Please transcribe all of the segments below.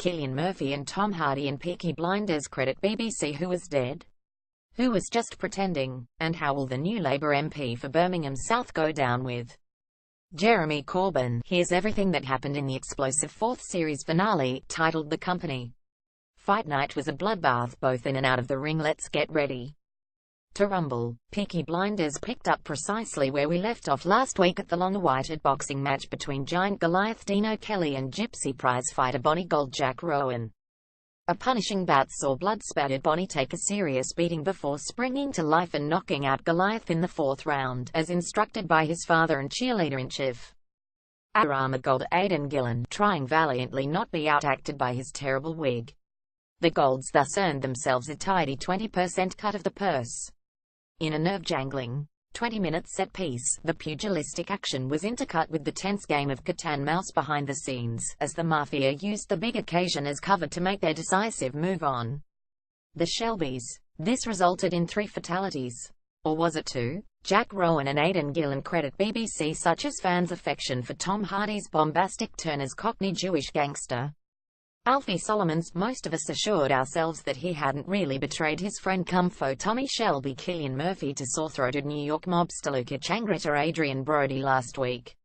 Cillian Murphy and Tom Hardy in Peaky Blinders credit BBC. Who was dead? Who was just pretending? And how will the new Labour MP for Birmingham South go down with Jeremy Corbyn? Here's everything that happened in the explosive fourth series finale, titled The Company. Fight night was a bloodbath both in and out of the ring. Let's get ready to rumble. Peaky Blinders picked up precisely where we left off last week at the long-awaited boxing match between giant Goliath Dino Kelly and Gypsy prize fighter Bonnie Gold Jack Rowan. A punishing bout saw blood-spattered Bonnie take a serious beating before springing to life and knocking out Goliath in the fourth round, as instructed by his father and cheerleader-in-chief, Arirang Gold Aidan Gillen, trying valiantly not be outacted by his terrible wig. The Golds thus earned themselves a tidy 20% cut of the purse. In a nerve-jangling, 20-minute set-piece, the pugilistic action was intercut with the tense game of cat and mouse behind the scenes, as the Mafia used the big occasion as cover to make their decisive move on the Shelbys. This resulted in 3 fatalities. Or was it 2? Jack Rowan and Aidan Gillen credit BBC, such as fans' affection for Tom Hardy's bombastic turn as Cockney Jewish gangster Alfie Solomons. Most of us assured ourselves that he hadn't really betrayed his friend cum foe Tommy Shelby Cillian Murphy to sore-throated New York mobster Luca Changretta Adrian Brody last week.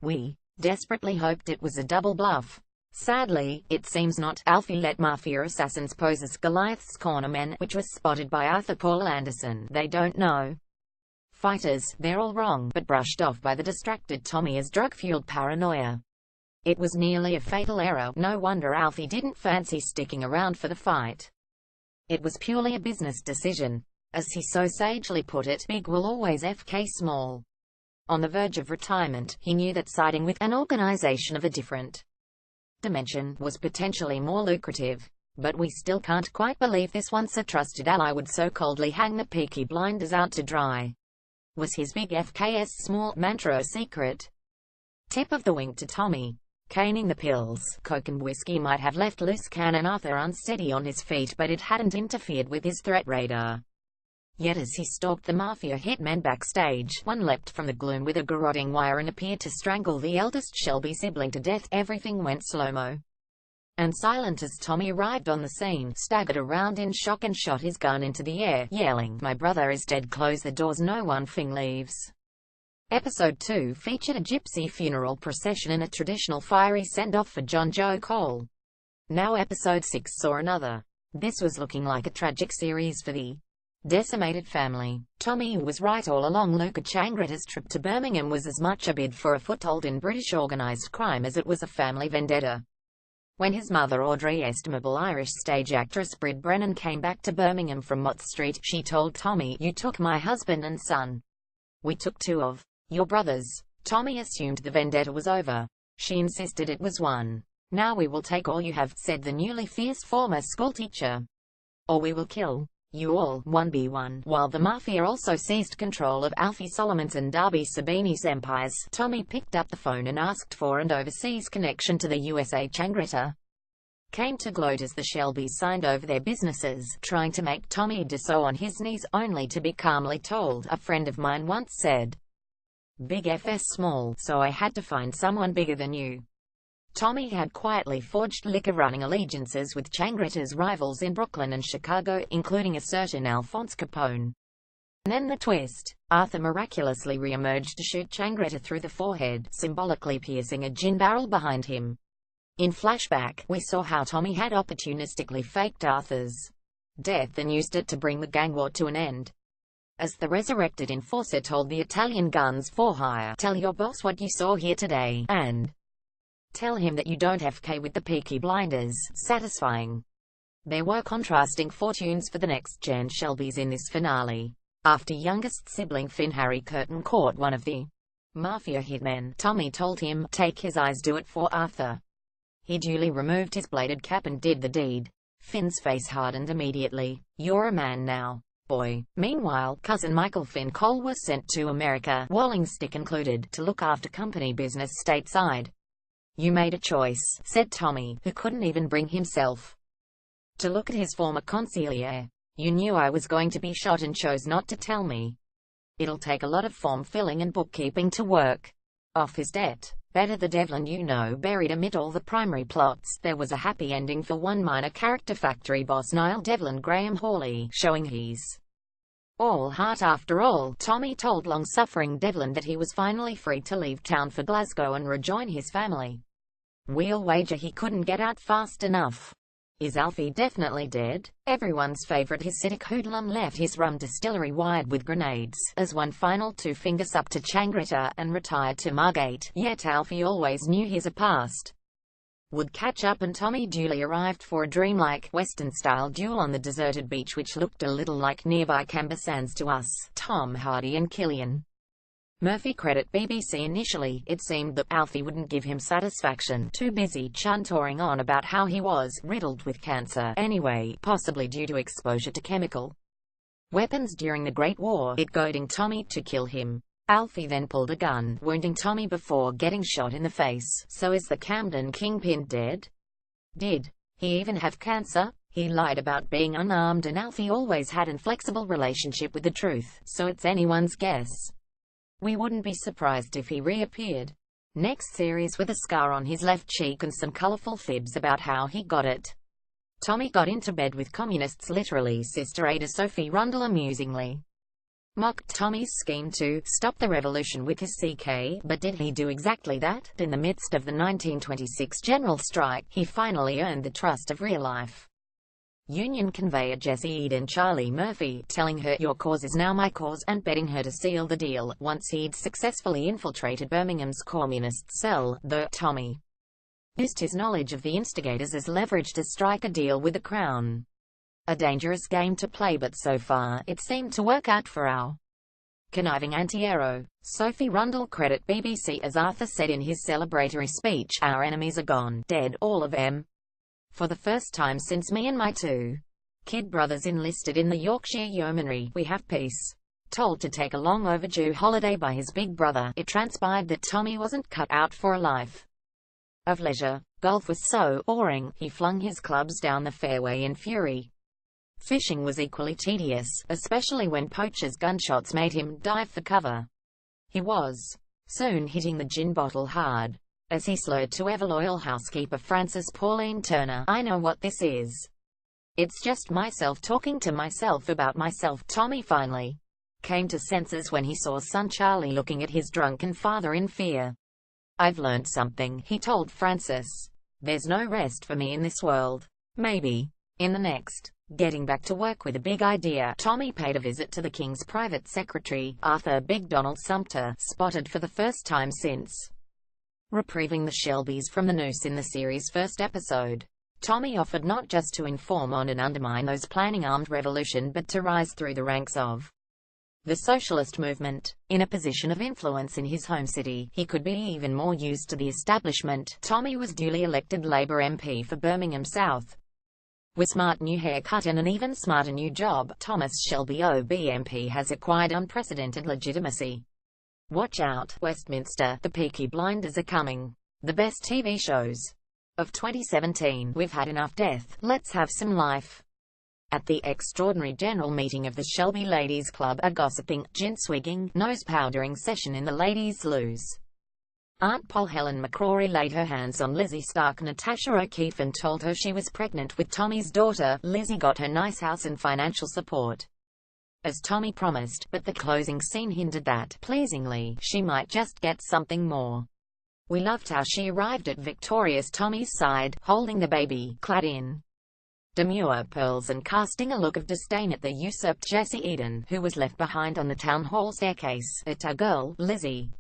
We desperately hoped it was a double bluff. Sadly, it seems not. Alfie let Mafia assassins pose as Goliath's cornermen, which was spotted by Arthur Paul Anderson. They don't know fighters, they're all wrong, but brushed off by the distracted Tommy as drug-fueled paranoia. It was nearly a fatal error. No wonder Alfie didn't fancy sticking around for the fight. It was purely a business decision. As he so sagely put it, big will always FK small. On the verge of retirement, he knew that siding with an organization of a different dimension was potentially more lucrative. But we still can't quite believe this once a trusted ally would so coldly hang the Peaky Blinders out to dry. Was his big FKS small mantra a secret? Tip of the wink to Tommy. Caning the pills, coke and whiskey might have left loose Cannon Arthur unsteady on his feet, but it hadn't interfered with his threat radar. Yet as he stalked the Mafia hitmen backstage, one leapt from the gloom with a garroting wire and appeared to strangle the eldest Shelby sibling to death. Everything went slow-mo and silent as Tommy arrived on the scene, staggered around in shock and shot his gun into the air, yelling, "My brother is dead, close the doors, no one thing leaves." Episode 2 featured a gypsy funeral procession and a traditional fiery send-off for John Joe Cole. Now Episode 6 saw another. This was looking like a tragic series for the decimated family. Tommy was right all along. Luca Changretta's trip to Birmingham was as much a bid for a foothold in British organised crime as it was a family vendetta. When his mother, Audrey, estimable Irish stage actress Brid Brennan, came back to Birmingham from Mott Street, she told Tommy, "You took my husband and son. We took 2 of your brothers." Tommy assumed the vendetta was over. She insisted it was one. "Now we will take all you have," said the newly fierce former schoolteacher. "Or we will kill you all, 1by1. While the Mafia also seized control of Alfie Solomons and Darby Sabini's empires, Tommy picked up the phone and asked for an overseas connection to the USA. Changretta came to gloat as the Shelbys signed over their businesses, trying to make Tommy do so on his knees, only to be calmly told, "A friend of mine once said, big FS small, so I had to find someone bigger than you." Tommy had quietly forged liquor-running allegiances with Changretta's rivals in Brooklyn and Chicago, including a certain Alphonse Capone. And then the twist. Arthur miraculously re-emerged to shoot Changretta through the forehead, symbolically piercing a gin barrel behind him. In flashback, we saw how Tommy had opportunistically faked Arthur's death and used it to bring the gang war to an end. As the resurrected enforcer told the Italian guns for hire, "Tell your boss what you saw here today, and tell him that you don't FK with the Peaky Blinders." Satisfying. There were contrasting fortunes for the next-gen Shelbys in this finale. After youngest sibling Finn Harry Curtin caught one of the Mafia hitmen, Tommy told him, "Take his eyes, do it for Arthur." He duly removed his bladed cap and did the deed. Finn's face hardened immediately. "You're a man now, boy." Meanwhile, cousin Michael Finn Cole was sent to America, Wallingstick included, to look after company business stateside. "You made a choice," said Tommy, who couldn't even bring himself to look at his former consigliere. "You knew I was going to be shot and chose not to tell me. It'll take a lot of form filling and bookkeeping to work off his debt." Better the Devlin you know. Buried amid all the primary plots, there was a happy ending for one minor character, factory boss Niall Devlin Graham Hawley, showing he's all heart after all. Tommy told long-suffering Devlin that he was finally free to leave town for Glasgow and rejoin his family. We'll wager he couldn't get out fast enough. Is Alfie definitely dead? Everyone's favourite Hasidic hoodlum left his rum distillery wired with grenades, as one final two fingers up to Changrita, and retired to Margate, yet Alfie always knew his past would catch up, and Tommy duly arrived for a dreamlike, Western-style duel on the deserted beach which looked a little like nearby Camber Sands to us. Tom Hardy and Cillian Murphy credit BBC. Initially, it seemed that Alfie wouldn't give him satisfaction, too busy chantouring on about how he was riddled with cancer anyway, possibly due to exposure to chemical weapons during the Great War, it goading Tommy to kill him. Alfie then pulled a gun, wounding Tommy before getting shot in the face. So is the Camden Kingpin dead? Did he even have cancer? He lied about being unarmed, and Alfie always had an inflexible relationship with the truth, so it's anyone's guess. We wouldn't be surprised if he reappeared next series with a scar on his left cheek and some colourful fibs about how he got it. Tommy got into bed with communists literally, Sister Ada Sophie Rundle amusingly mocked Tommy's scheme to stop the revolution with his CK, but did he do exactly that? In the midst of the 1926 general strike, he finally earned the trust of real-life union conveyor Jessie Eden Charlie Murphy, telling her, "Your cause is now my cause," and betting her to seal the deal. Once he'd successfully infiltrated Birmingham's communist cell, though, Tommy used his knowledge of the instigators as leverage to strike a deal with the Crown. A dangerous game to play, but so far, it seemed to work out for our conniving anti-hero. Sophie Rundle credit BBC. As Arthur said in his celebratory speech, "Our enemies are gone, dead, all of them. For the first time since me and my two kid brothers enlisted in the Yorkshire Yeomanry, we have peace." Told to take a long overdue holiday by his big brother, it transpired that Tommy wasn't cut out for a life of leisure. Golf was so boring, he flung his clubs down the fairway in fury. Fishing was equally tedious, especially when poachers' gunshots made him dive for cover. He was soon hitting the gin bottle hard, as he slurred to ever-loyal housekeeper Frances Pauline Turner, "I know what this is. It's just myself talking to myself about myself." Tommy finally came to senses when he saw son Charlie looking at his drunken father in fear. "I've learned something," he told Frances. "There's no rest for me in this world. Maybe in the next." Getting back to work with a big idea, Tommy paid a visit to the King's private secretary, Arthur Big Donald Sumter, spotted for the first time since reprieving the Shelbys from the noose in the series' first episode. Tommy offered not just to inform on and undermine those planning armed revolution, but to rise through the ranks of the socialist movement. In a position of influence in his home city, he could be even more used to the establishment. Tommy was duly elected Labour MP for Birmingham South. With smart new haircut and an even smarter new job, Thomas Shelby OBMP has acquired unprecedented legitimacy. Watch out, Westminster, the Peaky Blinders are coming. The best TV shows of 2017. We've had enough death, let's have some life. At the extraordinary general meeting of the Shelby Ladies Club, a gossiping, gin-swigging, nose-powdering session in the ladies' loos. Aunt Pol Helen McCrory laid her hands on Lizzie Stark Natasha O'Keefe and told her she was pregnant with Tommy's daughter. Lizzie got her nice house and financial support, as Tommy promised, but the closing scene hinted that, pleasingly, she might just get something more. We loved how she arrived at victorious Tommy's side, holding the baby, clad in demure pearls and casting a look of disdain at the usurped Jessie Eden, who was left behind on the town hall staircase. "It's our girl, Lizzie.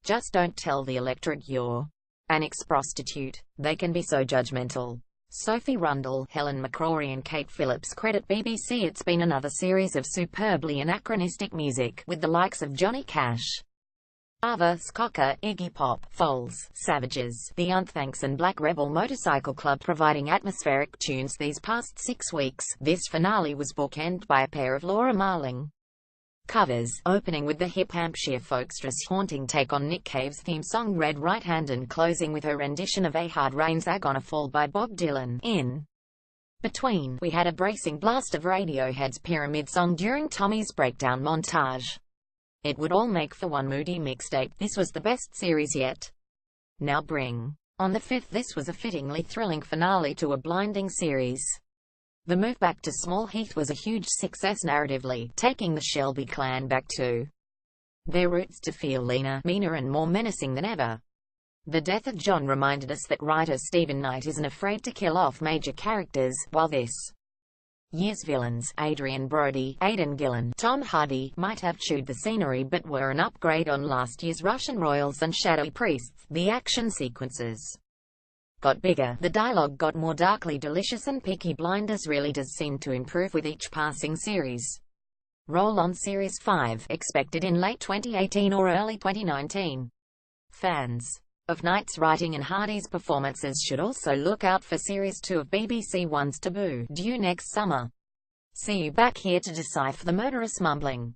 Just don't tell the electorate you're an ex-prostitute. They can be so judgmental." Sophie Rundle, Helen McCrory and Kate Phillips credit BBC. It's been another series of superbly anachronistic music, with the likes of Johnny Cash, Ava Skocker, Iggy Pop, Foals, Savages, The Unthanks and Black Rebel Motorcycle Club providing atmospheric tunes these past 6 weeks. This finale was bookended by a pair of Laura Marling covers, opening with the hip Hampshire folkstress haunting take on Nick Cave's theme song Red Right Hand and closing with her rendition of A Hard Rain's Ag on a Fall by Bob Dylan. In between, we had a bracing blast of Radiohead's Pyramid song during Tommy's breakdown montage. It would all make for one moody mixtape. This was the best series yet. now bring on the 5th. This was a fittingly thrilling finale to a blinding series. The move back to Small Heath was a huge success narratively, taking the Shelby clan back to their roots to feel leaner, meaner and more menacing than ever. The death of John reminded us that writer Stephen Knight isn't afraid to kill off major characters, while this year's villains, Adrian Brody, Aidan Gillen, Tom Hardy, might have chewed the scenery but were an upgrade on last year's Russian royals and shadowy priests. The action sequences got bigger, the dialogue got more darkly delicious, and Peaky Blinders really does seem to improve with each passing series. Roll on Series 5, expected in late 2018 or early 2019. Fans of Knight's writing and Hardy's performances should also look out for Series 2 of BBC One's Taboo, due next summer. See you back here to decipher the murderous mumbling.